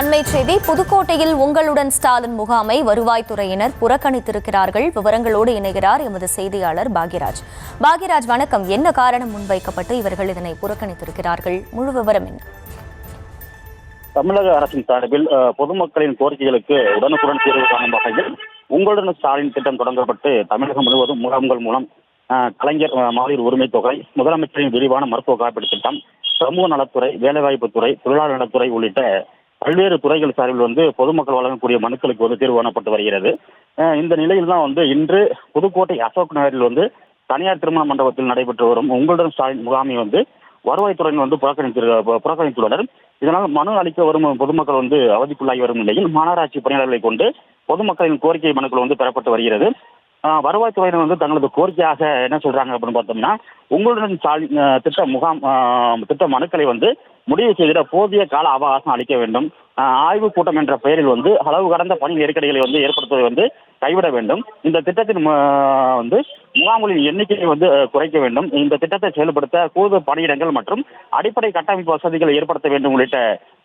அண்மை செய்தி. புதுக்கோட்டையில் உங்களுடன் ஸ்டாலின் முகாமை வருவாய்த்துறையினர் புறக்கணித்திருக்கிறார்கள். விவரங்களோடு இணைகிறார் எமது செய்தியாளர் பாக்யராஜ். பாக்யராஜ், வணக்கம். என்ன காரணம் முன்வைக்கப்பட்டு இவர்கள் இதனை புறக்கணித்திருக்கிறார்கள்? முழு விவரம் என்ன? தமிழக அரசின் சார்பில் பொதுமக்களின் கோரிக்கைகளுக்கு உடனுக்குடன் தீர்வு காணும் வகையில் உங்களுடன் ஸ்டாலின் திட்டம் தொடங்கப்பட்டு தமிழகம் முழுவதும் முகாம்கள் மூலம் கலைஞர் மகளிர் உரிமை தொகை, முதலமைச்சரின் விரிவான மருத்துவ காப்பீடு திட்டம், சமூக நலத்துறை, வேலைவாய்ப்புத்துறை, தொழிலாளர் நலத்துறை உள்ளிட்ட பல்வேறு துறைகள் சார்பில் பொதுமக்கள் வழங்கக்கூடிய மனுக்களுக்கு தீர்வு காணப்பட்டு வருகிறது. இந்த நிலையில் தான் இன்று புதுக்கோட்டை அசோக் நகரில் தனியார் திருமண மண்டபத்தில் நடைபெற்று வரும் உங்களுடன் ஸ்டாலின் முகாமை வருவாய்த்துறையின் புறக்கணித்துள்ளனர். இதனால் மனு அளிக்க வரும் பொதுமக்கள் அவதிக்குள்ளாகி வரும் நிலையில் மாநகராட்சி பணியாளர்களை கொண்டு பொதுமக்களின் கோரிக்கை மனுக்கள் பெறப்பட்டு வருகிறது. வருவாய்த்துறையினர் தங்களது கோரிக்கையாக என்ன சொல்றாங்க அப்படின்னு பார்த்தோம்னா, உங்களுடன் ஸ்டாலின் திட்ட மனுக்களை முடிவு செய்திட போதிய கால அவகாசம் அளிக்க வேண்டும். ஆய்வு கூட்டம் என்ற பெயரில் அளவு கடந்த பணி நெருக்கடிகளை ஏற்படுத்துவதை கைவிட வேண்டும். இந்த திட்டத்தின் முகாம்களின் எண்ணிக்கையை குறைக்க வேண்டும். இந்த திட்டத்தை செயல்படுத்த கூடுதல் பணியிடங்கள் மற்றும் அடிப்படை கட்டமைப்பு வசதிகளை ஏற்படுத்த வேண்டும் உள்ளிட்ட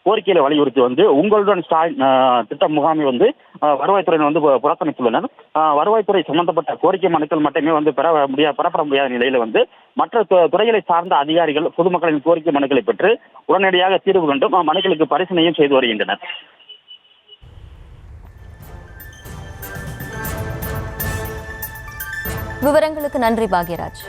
கோரிக்கைகளை வலியுறுத்தி உங்களுடன் ஸ்டாலின் திட்ட முகாமை வருவாய்த்துறையினர் புறக்கணித்துள்ளனர். வருவாய்த்துறை சம்பந்தப்பட்ட கோரிக்கை மனுக்கள் மட்டுமே பெறப்பட முடியாத நிலையில மற்ற துறைகளை சார்ந்த அதிகாரிகள் பொதுமக்களின் கோரிக்கை மனுக்களை பெற்று உடனடியாக தீர்வு கண்டும் மனுக்களுக்கு பரிசீலனையும் செய்து வருகின்றனர். விவரங்களுக்கு நன்றி பாக்யராஜ்.